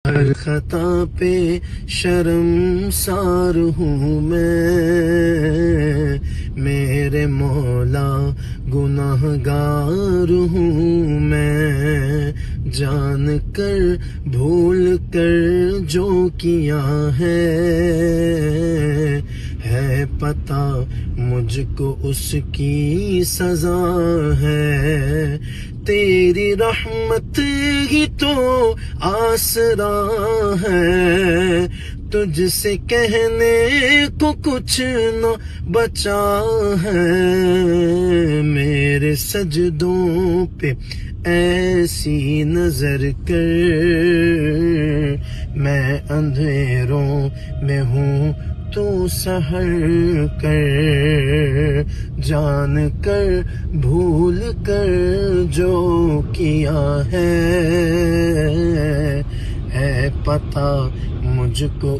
हर खता पे शर्मसार हूँ मैं, मेरे मौला गुनाहगार हूँ मैं। जान कर भूल कर जो किया है पता मुझको उसकी सजा है। तेरी रहमत ही तो आसरा है, तुझसे कहने को कुछ न बचा है। मेरे सजदों पे ऐसी नजर कर, मैं अंधेरों में हूँ तू सहर कर। जान कर भूल कर जो किया है पता मुझको